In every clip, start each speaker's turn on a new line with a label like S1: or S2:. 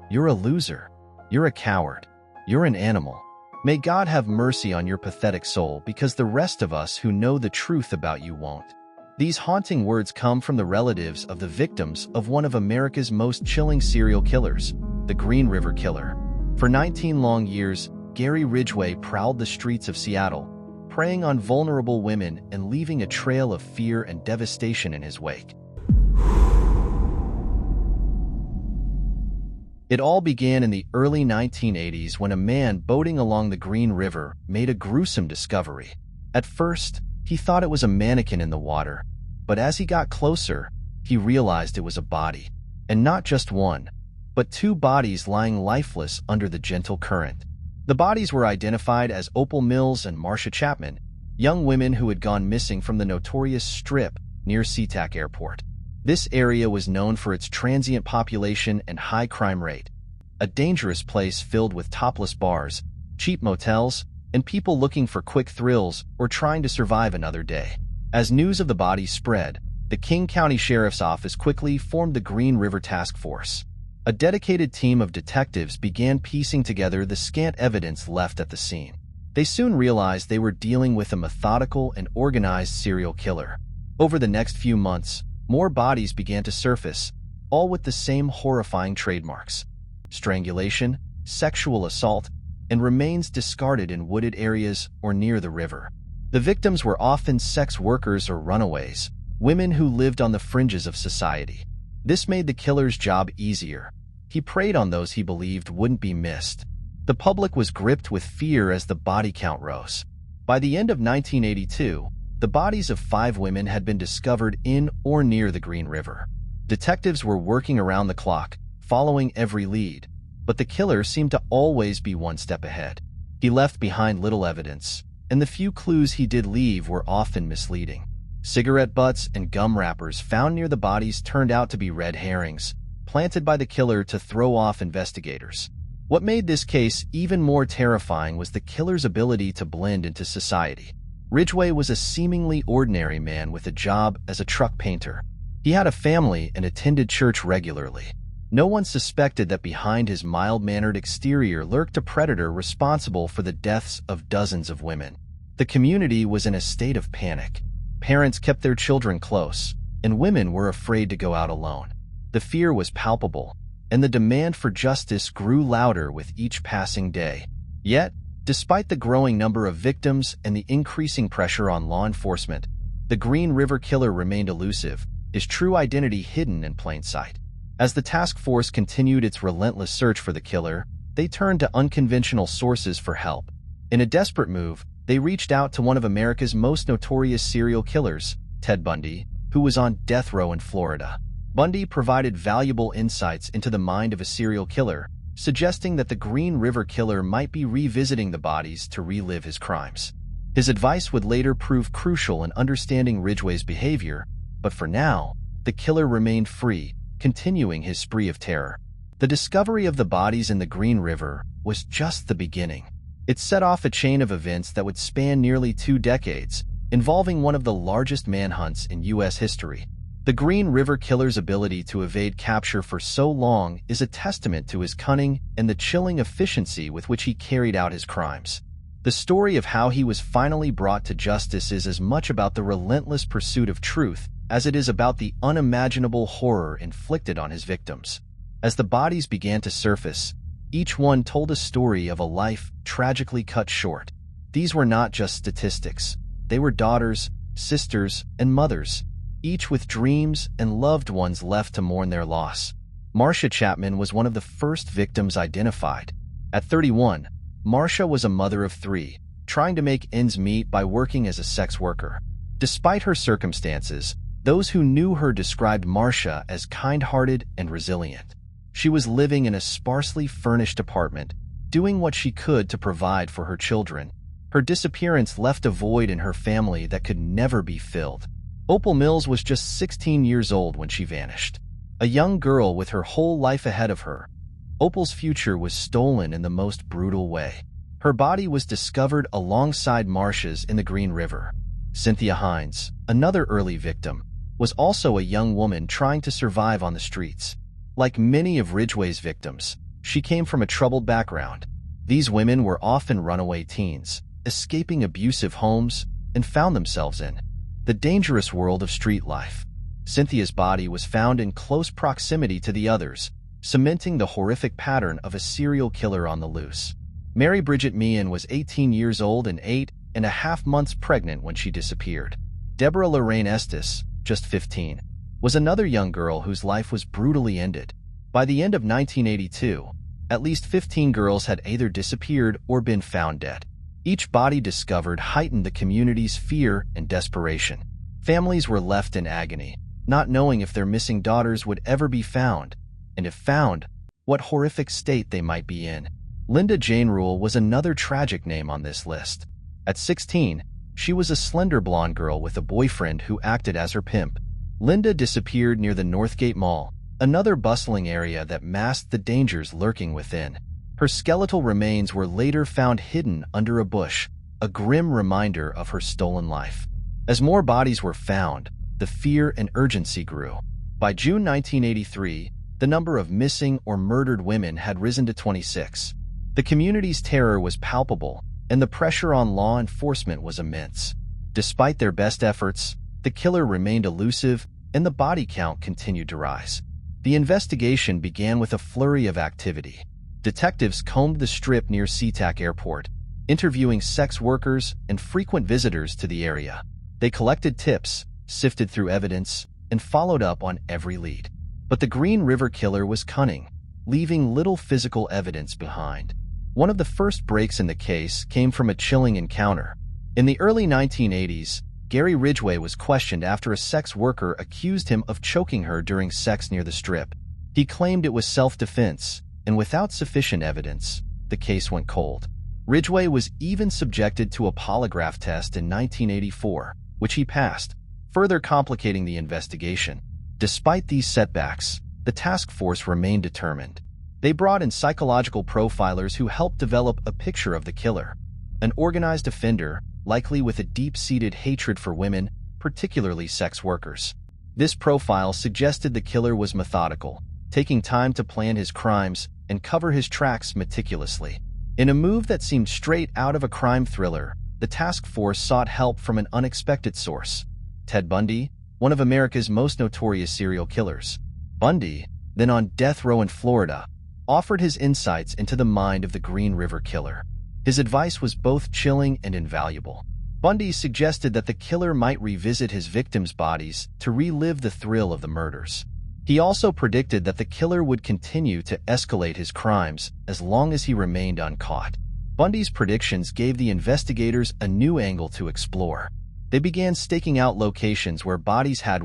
S1: You're a loser. You're a coward. You're an animal. May God have mercy on your pathetic soul, because the rest of us who know the truth about you won't." These haunting words come from the relatives of the victims of one of America's most chilling serial killers, the Green River Killer. For 19 long years, Gary Ridgway prowled the streets of Seattle, preying on vulnerable women and leaving a trail of fear and devastation in his wake. It all began in the early 1980s when a man boating along the Green River made a gruesome discovery. At first, he thought it was a mannequin in the water, but as he got closer, he realized it was a body. And not just one, but two bodies lying lifeless under the gentle current. The bodies were identified as Opal Mills and Marcia Chapman, young women who had gone missing from the notorious Strip near SeaTac Airport. This area was known for its transient population and high crime rate, a dangerous place filled with topless bars, cheap motels, and people looking for quick thrills or trying to survive another day. As news of the bodies spread, the King County Sheriff's Office quickly formed the Green River Task Force. A dedicated team of detectives began piecing together the scant evidence left at the scene. They soon realized they were dealing with a methodical and organized serial killer. Over the next few months, more bodies began to surface, all with the same horrifying trademarks: strangulation, sexual assault, and remains discarded in wooded areas or near the river. The victims were often sex workers or runaways, women who lived on the fringes of society. This made the killer's job easier. He preyed on those he believed wouldn't be missed. The public was gripped with fear as the body count rose. By the end of 1982, the bodies of 5 women had been discovered in or near the Green River. Detectives were working around the clock, following every lead, but the killer seemed to always be one step ahead. He left behind little evidence, and the few clues he did leave were often misleading. Cigarette butts and gum wrappers found near the bodies turned out to be red herrings, planted by the killer to throw off investigators. What made this case even more terrifying was the killer's ability to blend into society. Ridgway was a seemingly ordinary man with a job as a truck painter. He had a family and attended church regularly. No one suspected that behind his mild-mannered exterior lurked a predator responsible for the deaths of dozens of women. The community was in a state of panic. Parents kept their children close, and women were afraid to go out alone. The fear was palpable, and the demand for justice grew louder with each passing day. Yet, despite the growing number of victims and the increasing pressure on law enforcement, the Green River Killer remained elusive, his true identity hidden in plain sight. As the task force continued its relentless search for the killer, they turned to unconventional sources for help. In a desperate move, they reached out to one of America's most notorious serial killers, Ted Bundy, who was on death row in Florida. Bundy provided valuable insights into the mind of a serial killer, suggesting that the Green River Killer might be revisiting the bodies to relive his crimes. His advice would later prove crucial in understanding Ridgway's behavior, but for now, the killer remained free, continuing his spree of terror. The discovery of the bodies in the Green River was just the beginning. It set off a chain of events that would span nearly 2 decades, involving one of the largest manhunts in U.S. history. The Green River Killer's ability to evade capture for so long is a testament to his cunning and the chilling efficiency with which he carried out his crimes. The story of how he was finally brought to justice is as much about the relentless pursuit of truth as it is about the unimaginable horror inflicted on his victims. As the bodies began to surface, each one told a story of a life tragically cut short. These were not just statistics. They were daughters, sisters, and mothers, each with dreams and loved ones left to mourn their loss. Marcia Chapman was one of the first victims identified. At 31, Marcia was a mother of 3, trying to make ends meet by working as a sex worker. Despite her circumstances, those who knew her described Marcia as kind-hearted and resilient. She was living in a sparsely furnished apartment, doing what she could to provide for her children. Her disappearance left a void in her family that could never be filled. Opal Mills was just 16 years old when she vanished. A young girl with her whole life ahead of her, Opal's future was stolen in the most brutal way. Her body was discovered alongside Marcia's in the Green River. Cynthia Hines, another early victim, was also a young woman trying to survive on the streets. Like many of Ridgway's victims, She came from a troubled background. These women were often runaway teens, escaping abusive homes, and found themselves in the dangerous world of street life. Cynthia's body was found in close proximity to the others, cementing the horrific pattern of a serial killer on the loose. Mary Bridget Meehan was 18 years old and 8.5 months pregnant when she disappeared. Deborah Lorraine Estes, just 15, was another young girl whose life was brutally ended. By the end of 1982, at least 15 girls had either disappeared or been found dead. Each body discovered heightened the community's fear and desperation. Families were left in agony, not knowing if their missing daughters would ever be found, and if found, what horrific state they might be in. Linda Jane Rule was another tragic name on this list. At 16, she was a slender blonde girl with a boyfriend who acted as her pimp. Linda disappeared near the Northgate Mall, another bustling area that masked the dangers lurking within. Her skeletal remains were later found hidden under a bush, a grim reminder of her stolen life. As more bodies were found, the fear and urgency grew. By June 1983, the number of missing or murdered women had risen to 26. The community's terror was palpable, and the pressure on law enforcement was immense. Despite their best efforts, the killer remained elusive, and the body count continued to rise. The investigation began with a flurry of activity. Detectives combed the strip near SeaTac Airport, interviewing sex workers and frequent visitors to the area. They collected tips, sifted through evidence, and followed up on every lead. But the Green River Killer was cunning, leaving little physical evidence behind. One of the first breaks in the case came from a chilling encounter. In the early 1980s, Gary Ridgway was questioned after a sex worker accused him of choking her during sex near the strip. He claimed it was self-defense, and without sufficient evidence, the case went cold. Ridgway was even subjected to a polygraph test in 1984, which he passed, further complicating the investigation. Despite these setbacks, the task force remained determined. They brought in psychological profilers who helped develop a picture of the killer, an organized offender, likely with a deep-seated hatred for women, particularly sex workers. This profile suggested the killer was methodical, taking time to plan his crimes and cover his tracks meticulously. In a move that seemed straight out of a crime thriller, the task force sought help from an unexpected source: Ted Bundy, one of America's most notorious serial killers. Bundy, then on death row in Florida, offered his insights into the mind of the Green River Killer. His advice was both chilling and invaluable. Bundy suggested that the killer might revisit his victims' bodies to relive the thrill of the murders. He also predicted that the killer would continue to escalate his crimes as long as he remained uncaught. Bundy's predictions gave the investigators a new angle to explore. They began staking out locations where bodies had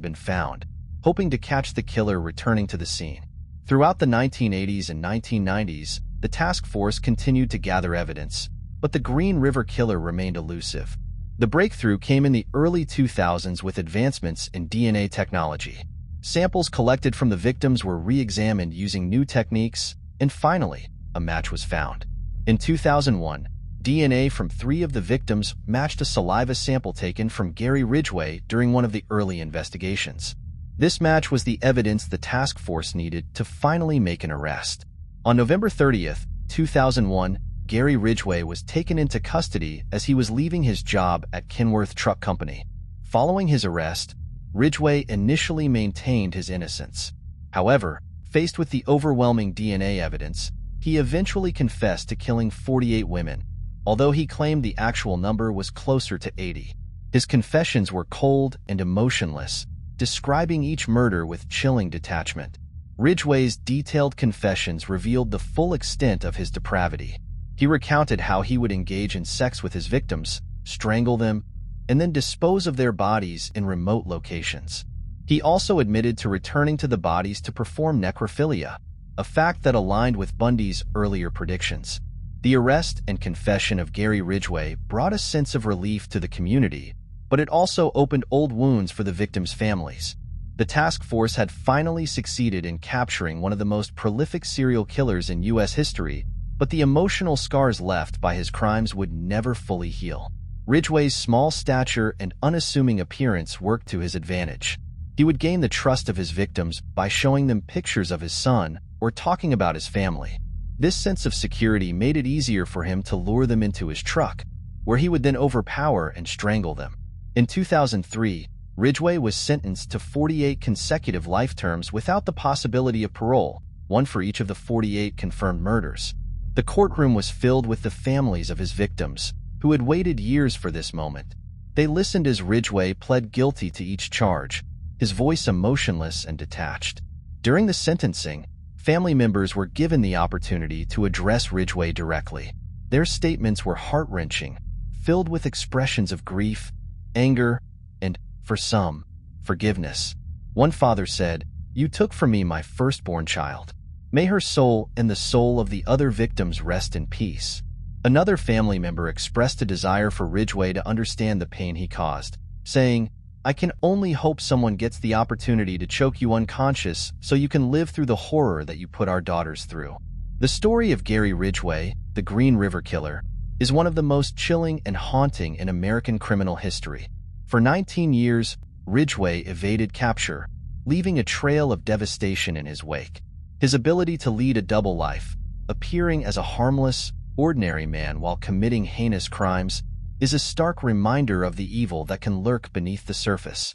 S1: been found, hoping to catch the killer returning to the scene. Throughout the 1980s and 1990s, the task force continued to gather evidence, but the Green River Killer remained elusive. The breakthrough came in the early 2000s with advancements in DNA technology. Samples collected from the victims were re-examined using new techniques, and finally, a match was found. In 2001, DNA from 3 of the victims matched a saliva sample taken from Gary Ridgway during one of the early investigations. This match was the evidence the task force needed to finally make an arrest. On November 30th, 2001, Gary Ridgway was taken into custody as he was leaving his job at Kenworth Truck Company. Following his arrest, Ridgway initially maintained his innocence. However, faced with the overwhelming DNA evidence, he eventually confessed to killing 48 women, although he claimed the actual number was closer to 80. His confessions were cold and emotionless, describing each murder with chilling detachment. Ridgway's detailed confessions revealed the full extent of his depravity. He recounted how he would engage in sex with his victims, strangle them, and then dispose of their bodies in remote locations. He also admitted to returning to the bodies to perform necrophilia, a fact that aligned with Bundy's earlier predictions. The arrest and confession of Gary Ridgway brought a sense of relief to the community, but it also opened old wounds for the victims' families. The task force had finally succeeded in capturing one of the most prolific serial killers in U.S. history, but the emotional scars left by his crimes would never fully heal. Ridgway's small stature and unassuming appearance worked to his advantage. He would gain the trust of his victims by showing them pictures of his son, or talking about his family. This sense of security made it easier for him to lure them into his truck, where he would then overpower and strangle them. In 2003, Ridgway was sentenced to 48 consecutive life terms without the possibility of parole, one for each of the 48 confirmed murders. The courtroom was filled with the families of his victims, who had waited years for this moment. They listened as Ridgway pled guilty to each charge, his voice emotionless and detached. During the sentencing, family members were given the opportunity to address Ridgway directly. Their statements were heart-wrenching, filled with expressions of grief, anger, and, for some, forgiveness. One father said, "You took from me my firstborn child. May her soul and the soul of the other victims rest in peace." Another family member expressed a desire for Ridgway to understand the pain he caused, saying, "I can only hope someone gets the opportunity to choke you unconscious so you can live through the horror that you put our daughters through." The story of Gary Ridgway, the Green River Killer, is one of the most chilling and haunting in American criminal history. For 19 years, Ridgway evaded capture, leaving a trail of devastation in his wake. His ability to lead a double life, appearing as a harmless, ordinary man while committing heinous crimes, is a stark reminder of the evil that can lurk beneath the surface.